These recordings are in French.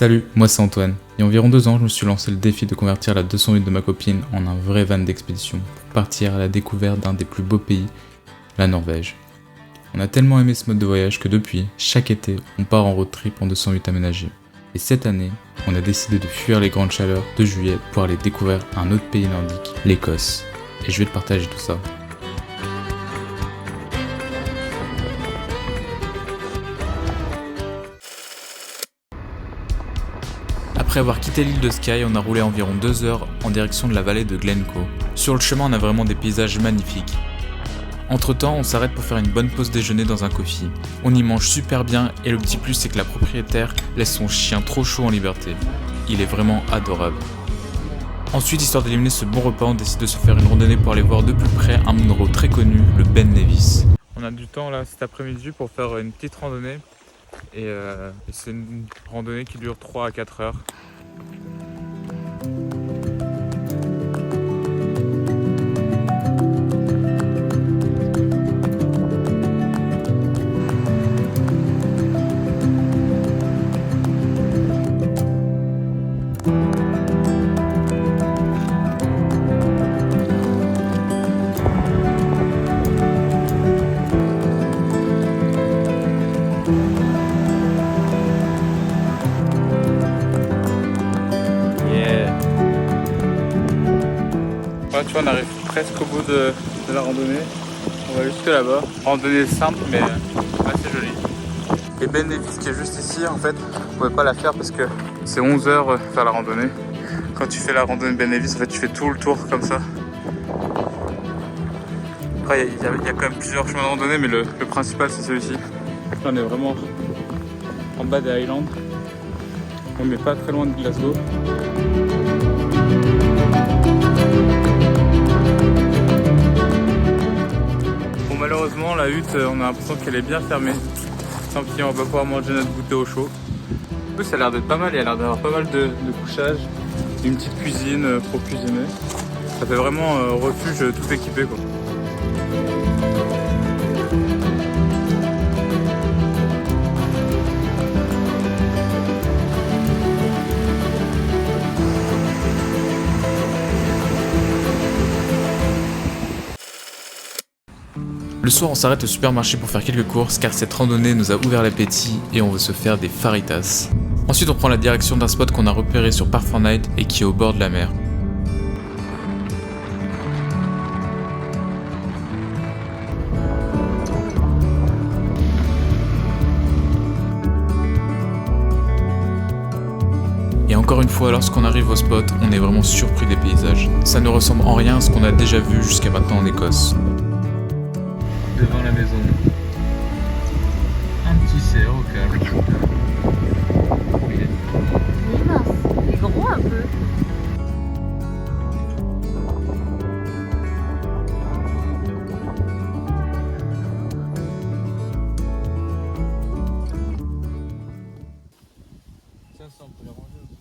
Salut, moi c'est Antoine. Il y a environ 2 ans, je me suis lancé le défi de convertir la 208 de ma copine en un vrai van d'expédition pour partir à la découverte d'un des plus beaux pays, la Norvège. On a tellement aimé ce mode de voyage que depuis, chaque été, on part en road trip en 208 aménagé. Et cette année, on a décidé de fuir les grandes chaleurs de juillet pour aller découvrir un autre pays nordique, l'Écosse. Et je vais te partager tout ça. Après avoir quitté l'île de Skye, on a roulé environ 2 heures en direction de la vallée de Glencoe. Sur le chemin, on a vraiment des paysages magnifiques. Entre temps, on s'arrête pour faire une bonne pause déjeuner dans un coffee. On y mange super bien et le petit plus c'est que la propriétaire laisse son chien trop chaud en liberté. Il est vraiment adorable. Ensuite, histoire d'éliminer ce bon repas, on décide de se faire une randonnée pour aller voir de plus près un munro très connu, le Ben Nevis. On a du temps là cet après-midi pour faire une petite randonnée. Et c'est une randonnée qui dure 3 à 4 heures. Voilà, tu vois, on arrive presque au bout de la randonnée. On va jusque là-bas. Randonnée simple mais assez jolie. Et Ben Nevis qui est juste ici, en fait, on pouvait pas la faire parce que c'est 11 heures faire la randonnée. Quand tu fais la randonnée Ben Nevis, en fait, tu fais tout le tour comme ça. Après, il y a quand même plusieurs chemins de randonnée, mais le principal c'est celui-ci. On est vraiment en bas des Highlands. On n'est pas très loin de Glasgow. Malheureusement, la hutte, on a l'impression qu'elle est bien fermée. Tant pis, on va pas pouvoir manger notre goûter au chaud. En plus, ça a l'air d'être pas mal. Il y a l'air d'avoir pas mal de couchage, une petite cuisine pour cuisiner. Ça fait vraiment refuge tout équipé, quoi. Le soir, on s'arrête au supermarché pour faire quelques courses car cette randonnée nous a ouvert l'appétit et on veut se faire des faritas. Ensuite, on prend la direction d'un spot qu'on a repéré sur Park4Night et qui est au bord de la mer. Et encore une fois, lorsqu'on arrive au spot, on est vraiment surpris des paysages. Ça ne ressemble en rien à ce qu'on a déjà vu jusqu'à maintenant en Écosse. Devant la maison, un petit cerf au calme. Il est mince, il est gros un peu. Tiens, ça on peut les ranger aussi.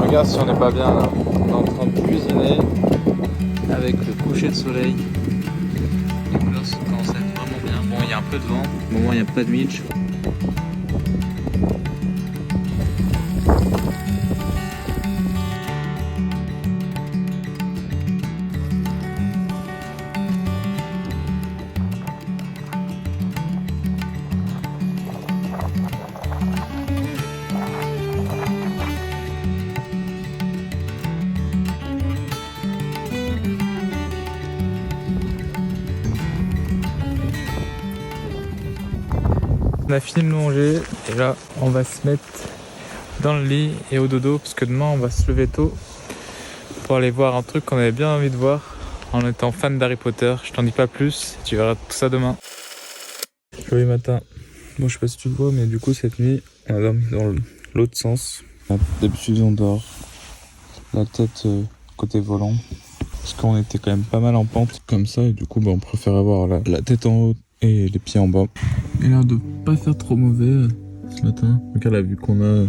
Regarde si on n'est pas bien là. On est en train de cuisiner avec le coucher de soleil. Les couleurs commencent à être vraiment bien. Bon, il y a un peu de vent. Au moment, il n'y a pas de mitch. On a fini de manger et là on va se mettre dans le lit et au dodo parce que demain on va se lever tôt pour aller voir un truc qu'on avait bien envie de voir en étant fan d'Harry Potter. Je t'en dis pas plus, tu verras tout ça demain. Joli matin. Bon, je sais pas si tu le vois, mais du coup cette nuit on a dormi dans l'autre sens. D'habitude on dort la tête côté volant parce qu'on était quand même pas mal en pente comme ça et du coup on préfère avoir la tête en haut et les pieds en bas. Il a l'air de pas faire trop mauvais ce matin. Regarde la vue qu'on a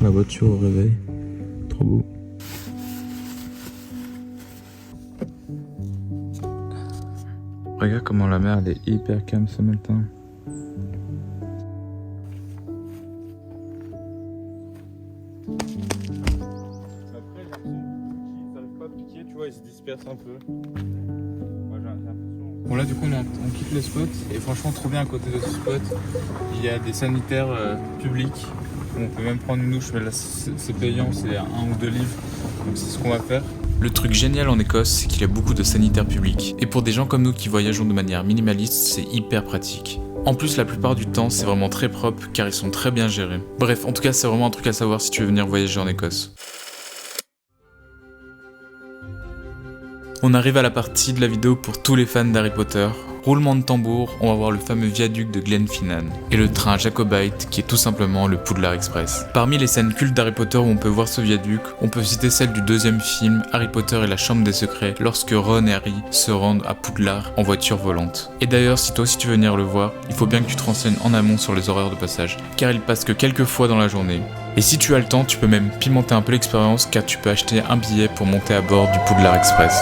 la voiture au réveil. Trop beau. Regarde comment la mer elle est hyper calme ce matin. Après, j'ai l'impression qu'ils n'arrivent pas à piquer, tu vois, ils se dispersent un peu. Moi, j'ai l'impression. Bon, là, du coup, on quitte le spot et franchement, trop bien à côté de ce spot. Il y a des sanitaires publics. On peut même prendre une douche, mais là, c'est payant, c'est 1 ou 2 livres. Donc, c'est ce qu'on va faire. Le truc génial en Écosse, c'est qu'il y a beaucoup de sanitaires publics. Et pour des gens comme nous qui voyageons de manière minimaliste, c'est hyper pratique. En plus, la plupart du temps, c'est vraiment très propre car ils sont très bien gérés. Bref, en tout cas, c'est vraiment un truc à savoir si tu veux venir voyager en Écosse. On arrive à la partie de la vidéo pour tous les fans d'Harry Potter. Roulement de tambour, on va voir le fameux viaduc de Glenfinnan et le train Jacobite qui est tout simplement le Poudlard Express. Parmi les scènes cultes d'Harry Potter où on peut voir ce viaduc, on peut citer celle du 2e film Harry Potter et la Chambre des Secrets lorsque Ron et Harry se rendent à Poudlard en voiture volante. Et d'ailleurs, si toi aussi tu veux venir le voir, il faut bien que tu te renseignes en amont sur les horaires de passage, car il passe que quelques fois dans la journée. Et si tu as le temps, tu peux même pimenter un peu l'expérience car tu peux acheter un billet pour monter à bord du Poudlard Express.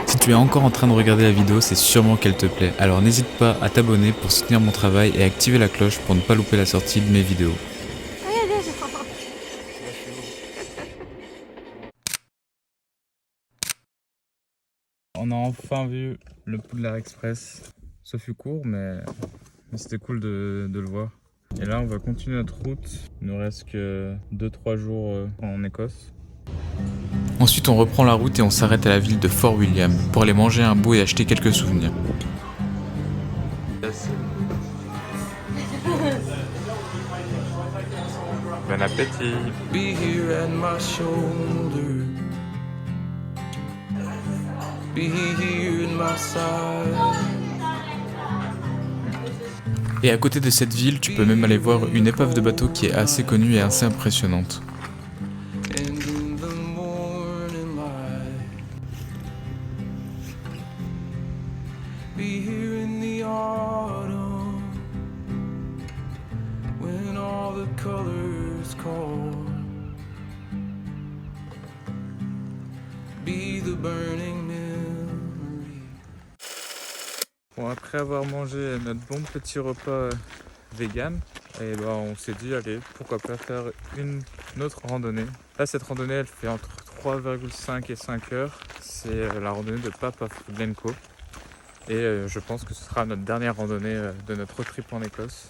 Si tu es encore en train de regarder la vidéo, c'est sûrement qu'elle te plaît. Alors n'hésite pas à t'abonner pour soutenir mon travail et activer la cloche pour ne pas louper la sortie de mes vidéos. On a enfin vu le Poudlard Express. Ça fut court, mais c'était cool de le voir. Et là, on va continuer notre route. Il nous reste que 2-3 jours en Écosse. Ensuite, on reprend la route et on s'arrête à la ville de Fort William pour aller manger un bout et acheter quelques souvenirs. Bon appétit! Be here at my shoulder. Be here at my side. Et à côté de cette ville, tu peux même aller voir une épave de bateau qui est assez connue et assez impressionnante. Bon, après avoir mangé notre bon petit repas vegan, et ben on s'est dit allez, pourquoi pas faire une autre randonnée. Là, cette randonnée elle fait entre 3,5 et 5 heures. C'est la randonnée de Papa Glencoe et je pense que ce sera notre dernière randonnée de notre trip en Écosse.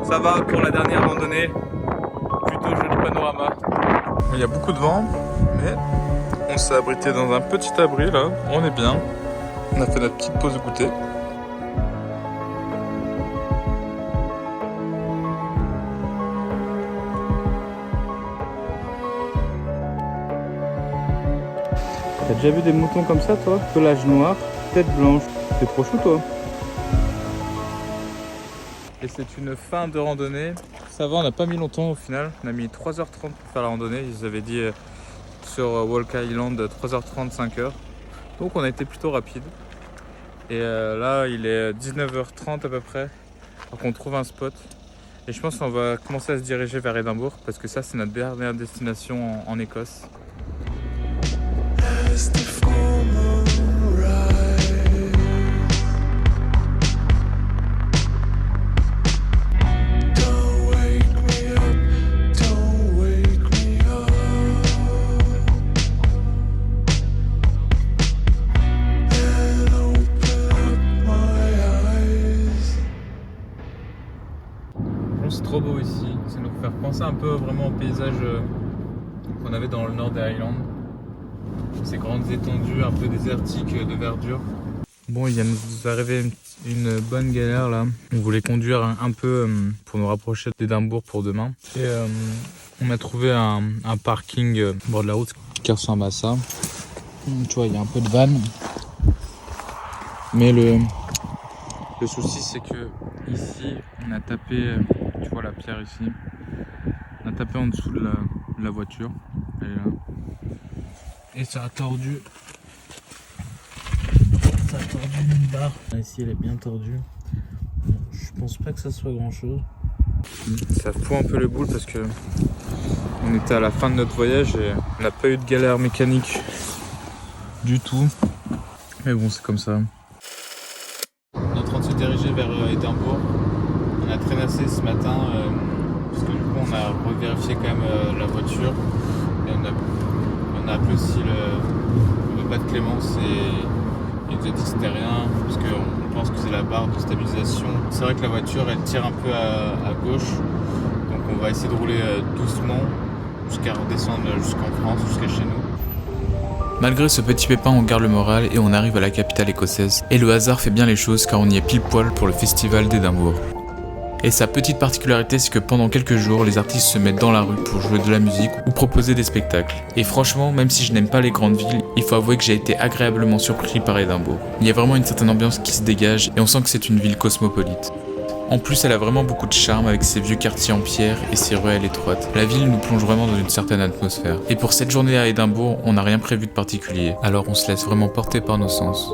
Ça va pour la dernière randonnée, plutôt joli panorama. Il y a beaucoup de vent, mais on s'est abrité dans un petit abri là, on est bien. On a fait notre petite pause de goûter. T'as déjà vu des moutons comme ça toi? Pelage noir, tête blanche, t'es trop chou toi. Et c'est une fin de randonnée. Ça va, on n'a pas mis longtemps au final. On a mis 3h30 pour faire la randonnée. Ils avaient dit sur Walk Island 3h30, 5h. Donc on a été plutôt rapide. Et là, il est 19h30 à peu près. Alors qu'on trouve un spot. Et je pense qu'on va commencer à se diriger vers Édimbourg parce que ça c'est notre dernière destination en Écosse. C'est trop beau ici, ça nous fait penser un peu vraiment au paysage qu'on avait dans le nord des Highlands. Ces grandes étendues un peu désertiques de verdure. Bon, il nous arrivé une bonne galère là. On voulait conduire un peu pour nous rapprocher d'Édimbourg pour demain. Et on a trouvé un parking au bord de la route qui ressemble à ça. Tu vois, il y a un peu de vanne. Mais le souci c'est que ici, on a tapé, tu vois la pierre ici, on a tapé en dessous de la voiture, elle est là. Et ça a tordu une barre. Ici elle est bien tordue. Je pense pas que ça soit grand chose. Ça fout un peu les boules parce que on était à la fin de notre voyage et on n'a pas eu de galère mécanique du tout. Mais bon, c'est comme ça. On est en train de se diriger vers Édimbourg. On a traînassé ce matin parce que du coup on a revérifié quand même la voiture et on a appelé aussi le papa de Clémence et il nous a dit que c'était rien parce qu'on pense que c'est la barre de stabilisation. C'est vrai que la voiture elle tire un peu à gauche, donc on va essayer de rouler doucement jusqu'à redescendre jusqu'en France, jusqu'à chez nous. Malgré ce petit pépin, on garde le moral et on arrive à la capitale écossaise. Et le hasard fait bien les choses car on y est pile poil pour le festival d'Édimbourg. Et sa petite particularité, c'est que pendant quelques jours, les artistes se mettent dans la rue pour jouer de la musique ou proposer des spectacles. Et franchement, même si je n'aime pas les grandes villes, il faut avouer que j'ai été agréablement surpris par Édimbourg. Il y a vraiment une certaine ambiance qui se dégage et on sent que c'est une ville cosmopolite. En plus, elle a vraiment beaucoup de charme avec ses vieux quartiers en pierre et ses ruelles étroites. La ville nous plonge vraiment dans une certaine atmosphère. Et pour cette journée à Édimbourg, on n'a rien prévu de particulier. Alors on se laisse vraiment porter par nos sens.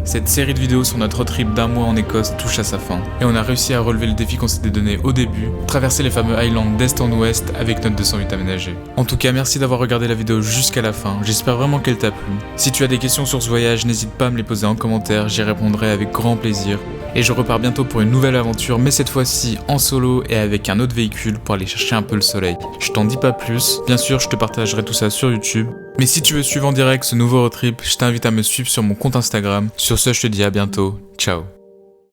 Cette série de vidéos sur notre road trip d'un mois en Écosse touche à sa fin. Et on a réussi à relever le défi qu'on s'était donné au début, traverser les fameux Highlands d'est en ouest avec notre 208 aménagé. En tout cas, merci d'avoir regardé la vidéo jusqu'à la fin, j'espère vraiment qu'elle t'a plu. Si tu as des questions sur ce voyage, n'hésite pas à me les poser en commentaire, j'y répondrai avec grand plaisir. Et je repars bientôt pour une nouvelle aventure, mais cette fois-ci en solo et avec un autre véhicule pour aller chercher un peu le soleil. Je t'en dis pas plus, bien sûr je te partagerai tout ça sur YouTube. Mais si tu veux suivre en direct ce nouveau road trip, je t'invite à me suivre sur mon compte Instagram. Sur ce, je te dis à bientôt, ciao.